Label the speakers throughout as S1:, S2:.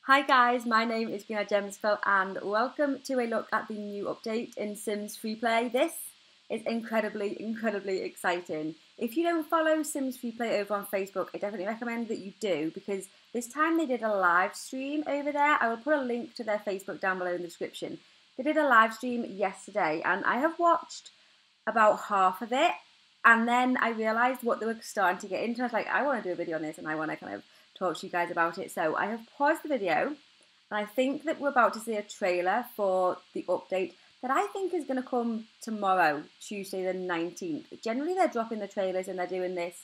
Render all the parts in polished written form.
S1: Hi guys, my name is Gemzicle and welcome to a look at the new update in Sims Freeplay. This is incredibly exciting. If you don't follow Sims Freeplay over on Facebook, I definitely recommend that you do, because this time they did a live stream over there. I will put a link to their Facebook down below in the description. They did a live stream yesterday and I have watched about half of it, and then I realised what they were starting to get into. I was like, I want to do a video on this and I want to kind of talk to you guys about it. So I have paused the video and I think that we're about to see a trailer for the update that I think is going to come tomorrow, Tuesday the 19th. Generally they're dropping the trailers and they're doing this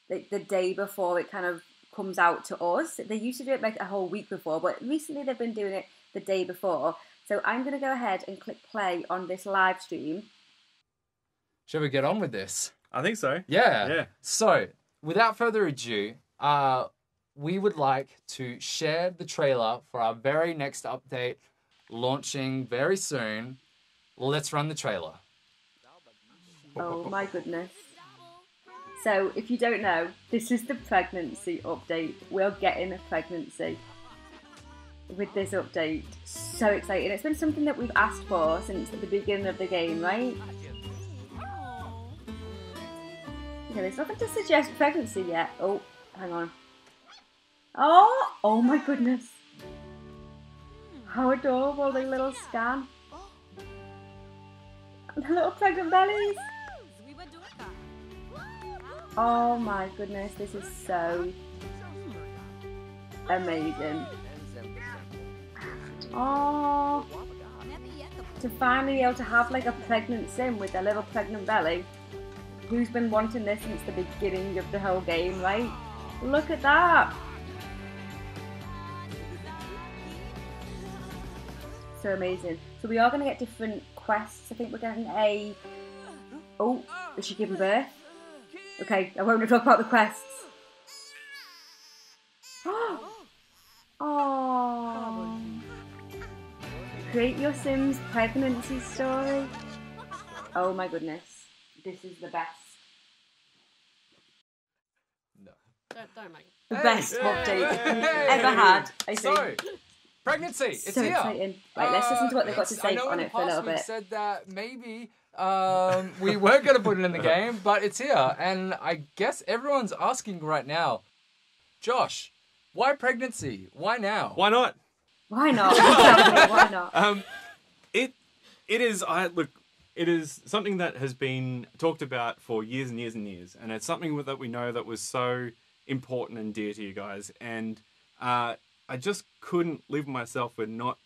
S1: the day before it kind of comes out to us. They used to do it like a whole week before, but recently they've been doing it the day before. So I'm going to go ahead and click play on this live stream.
S2: Shall we get on with this?
S3: I think so.
S2: Yeah. So, without further ado, we would like to share the trailer for our very next update, launching very soon. Let's run the trailer.
S1: Oh my goodness. So, if you don't know, this is the pregnancy update. We're getting a pregnancy with this update. So exciting. It's been something that we've asked for since the beginning of the game, right? Okay, there's nothing to suggest pregnancy yet. Oh, hang on. Oh my goodness. How adorable, the little scan. The little pregnant bellies. Oh my goodness, this is so amazing. Oh, to finally be able to have like a pregnant sim with a little pregnant belly. Who's been wanting this since the beginning of the whole game, right? Look at that! So amazing. So we are going to get different quests. I think we're getting a... Oh, is she giving birth? Okay, I won't talk about the quests. Oh! Create your Sims pregnancy story. Oh my goodness. This is the best.
S4: No. Don't make it.
S1: The best update we've ever had, I think.
S2: So, pregnancy, it's
S1: so
S2: here.
S1: Exciting. Right, let's listen to what they've got to say on it for a little bit.
S2: We said that maybe we weren't going to put it in the game, but it's here. And I guess everyone's asking right now, Josh, why pregnancy? Why now?
S3: Why not?
S1: Why not? Why not?
S3: It is something that has been talked about for years and years and years, and it's something that we know that was so important and dear to you guys, and I just couldn't live myself with not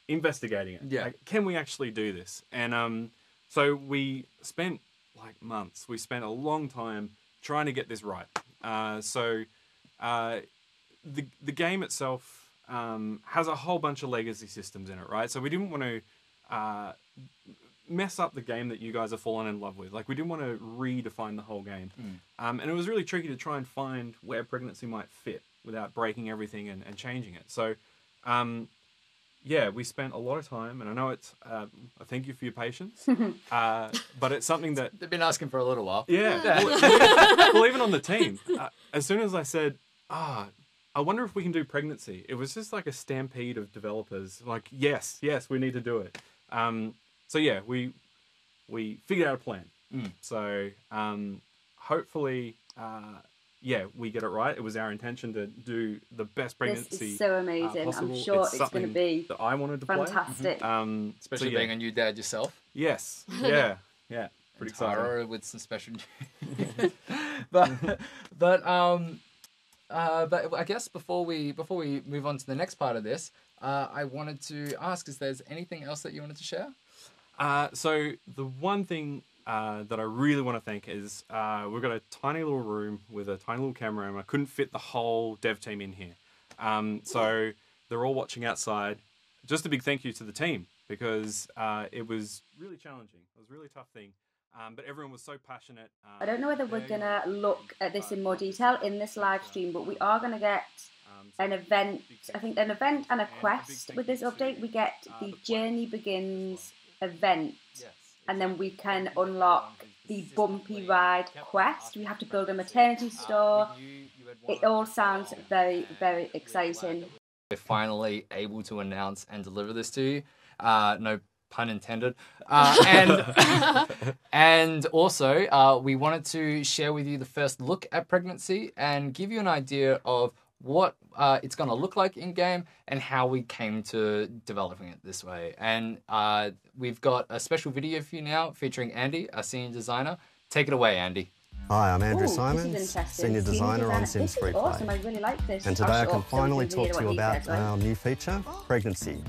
S3: investigating it.
S2: Yeah.
S3: Like, can we actually do this? And so we spent like months. We spent a long time trying to get this right. The game itself has a whole bunch of legacy systems in it, right? So we didn't want to mess up the game that you guys have fallen in love with. Like, we didn't want to redefine the whole game. And it was really tricky to try and find where pregnancy might fit without breaking everything and changing it. So, yeah, we spent a lot of time, and I know it's, I thank you for your patience, but it's something that...
S2: They've been asking for a little while.
S3: Yeah. Well, even on the team, as soon as I said, I wonder if we can do pregnancy, it was just like a stampede of developers. Like, yes, we need to do it. So yeah, we figured out a plan. So hopefully, we get it right. It was our intention to do the best pregnancy.
S1: This is so amazing.
S3: Possible.
S1: I'm sure it's going to be
S3: that I wanted to
S1: fantastic.
S3: play.
S2: Especially being a new dad yourself.
S3: Yes. Yeah. Pretty exciting.
S2: With some special news. but I guess before we move on to the next part of this, I wanted to ask, is there's anything else that you wanted to share?
S3: So the one thing that I really want to thank is we've got a tiny little room with a tiny little camera, and I couldn't fit the whole dev team in here. So they're all watching outside. Just a big thank you to the team, because it was really challenging. It was a really tough thing. But everyone was so passionate.
S1: I don't know whether we're going to look at this in more detail in this live stream, but we are going to get an event, I think an event and a quest with this update. We get the Journey Begins event, and then we can unlock the Bumpy Ride quest. We have to build a maternity store. It all sounds very exciting.
S2: we're finally able to announce and deliver this to you. No pun intended. And also, we wanted to share with you the first look at pregnancy and give you an idea of what it's going to look like in game and how we came to developing it this way. And we've got a special video for you now featuring Andy, our senior designer. Take it away, Andy.
S5: Hi, I'm Andrew
S1: Ooh,
S5: Simons,
S1: this is interesting.
S5: Senior Designer on Sims
S1: This is
S5: Freeplay.
S1: awesome. I really like this.
S5: And today
S1: I'll
S5: I
S1: shut
S5: can
S1: up so we
S5: finally
S1: can
S5: talk
S1: hear
S5: to you
S1: what he
S5: about
S1: says, right?
S5: our new feature, pregnancy.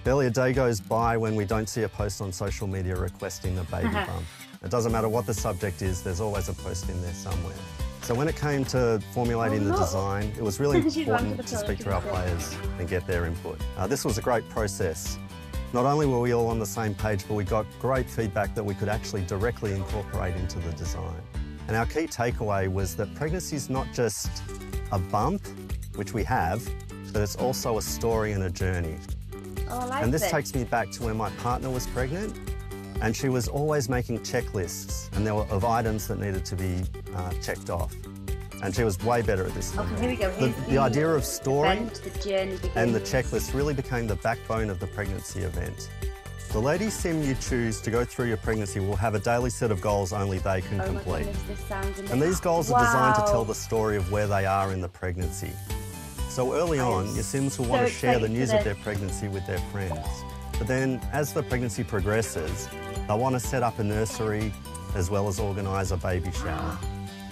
S5: Barely a day goes by when we don't see a post on social media requesting a baby bump. It doesn't matter what the subject is, there's always a post in there somewhere. So when it came to formulating the design, it was really important to speak to our players and get their input. This was a great process. Not only were we all on the same page, but we got great feedback that we could actually directly incorporate into the design. And our key takeaway was that pregnancy is not just a bump, which we have, but it's also a story and a journey.
S1: Oh, I like
S5: And this takes me back to when my partner was pregnant, and she was always making checklists of items that needed to be checked off. And she was way better at this than
S1: Okay, here we go.
S5: me.
S1: Here's
S5: The idea of story
S1: event, the journey begins.
S5: and the checklist really became the backbone of the pregnancy event. The lady sim you choose to go through your pregnancy will have a daily set of goals only they can
S1: Oh my
S5: complete.
S1: goodness, this sounds amazing.
S5: And these goals are designed to tell
S1: Wow.
S5: the story of where they are in the pregnancy. So early on, your Sims will want to share the
S1: excited
S5: news
S1: for
S5: of
S1: this.
S5: their pregnancy with their friends. But then, as the pregnancy progresses, they'll want to set up a nursery as well as organise a baby shower.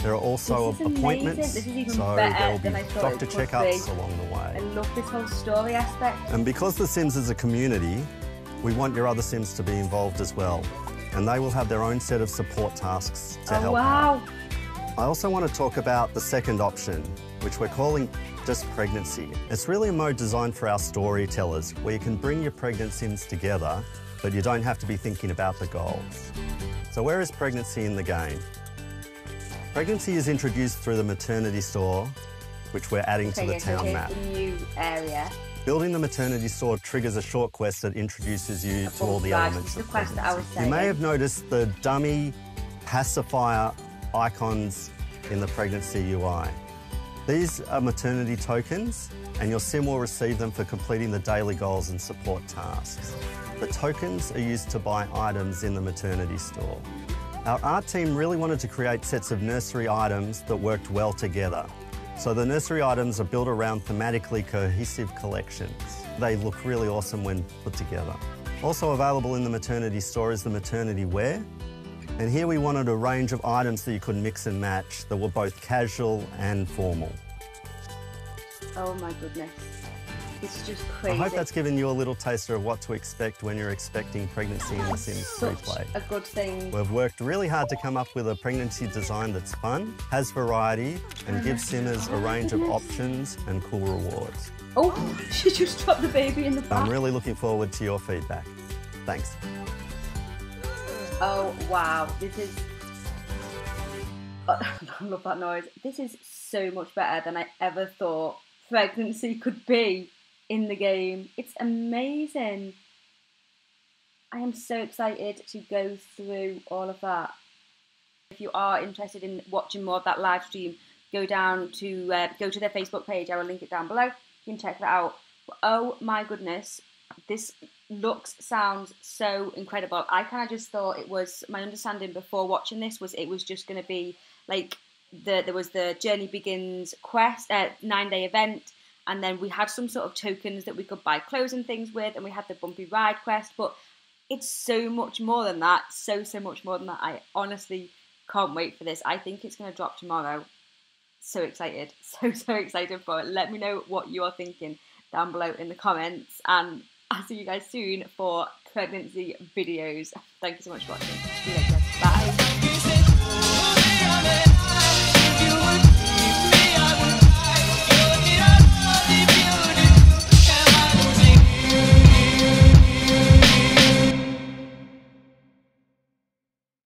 S5: There are also
S1: This is amazing.
S5: appointments,
S1: This is even
S5: so
S1: better
S5: there will
S1: than I
S5: be
S1: thought
S5: doctor
S1: it would
S5: checkups
S1: be.
S5: along the
S1: I
S5: way.
S1: love this whole story aspect.
S5: And because The Sims is a community, we want your other Sims to be involved as well. And they will have their own set of support tasks to
S1: Oh,
S5: help out.
S1: wow.
S5: I also want to talk about the second option, which we're calling just pregnancy. It's really a mode designed for our storytellers, where you can bring your pregnant Sims together, but you don't have to be thinking about the goals. So where is pregnancy in the game? Pregnancy is introduced through the maternity store, which we're adding to the
S1: so
S5: town
S1: here's
S5: map.
S1: the new area.
S5: Building the maternity store triggers a short quest that introduces you to all the
S1: Right,
S5: elements
S1: the
S5: of
S1: quest that I was
S5: pregnancy. You may
S1: saying.
S5: have noticed the dummy pacifier icons in the pregnancy UI. These are maternity tokens, and your sim will receive them for completing the daily goals and support tasks. The tokens are used to buy items in the maternity store. Our art team really wanted to create sets of nursery items that worked well together. So the nursery items are built around thematically cohesive collections. They look really awesome when put together. Also available in the maternity store is the maternity wear. And here we wanted a range of items that you could mix and match that were both casual and formal.
S1: Oh my goodness. This is just
S5: I
S1: crazy.
S5: hope that's given you a little taster of what to expect when you're expecting pregnancy in The Sims
S1: such
S5: Freeplay.
S1: a good thing.
S5: We've worked really hard to come up with a pregnancy design that's fun, has variety, and gives Simmers a range of options and cool rewards.
S1: Oh, she just dropped the baby in the back.
S5: I'm really looking forward to your feedback. Thanks.
S1: Oh, wow. This is... I love that noise. This is so much better than I ever thought pregnancy could be in the game. It's amazing. I am so excited to go through all of that. If you are interested in watching more of that live stream, go down to go to their Facebook page. I will link it down below. You can check that out. Oh my goodness, this sounds so incredible. I kind of just thought it was, my understanding before watching this was it was just going to be like there was the Journey Begins quest, 9-day event, and then we had some sort of tokens that we could buy clothes and things with, and we had the Bumpy Ride quest, but it's so much more than that, so much more than that. I honestly can't wait for this. I think it's going to drop tomorrow. So excited, so excited for it. Let me know what you are thinking down below in the comments, and I'll see you guys soon for pregnancy videos. Thank you so much for watching. See you later. Bye.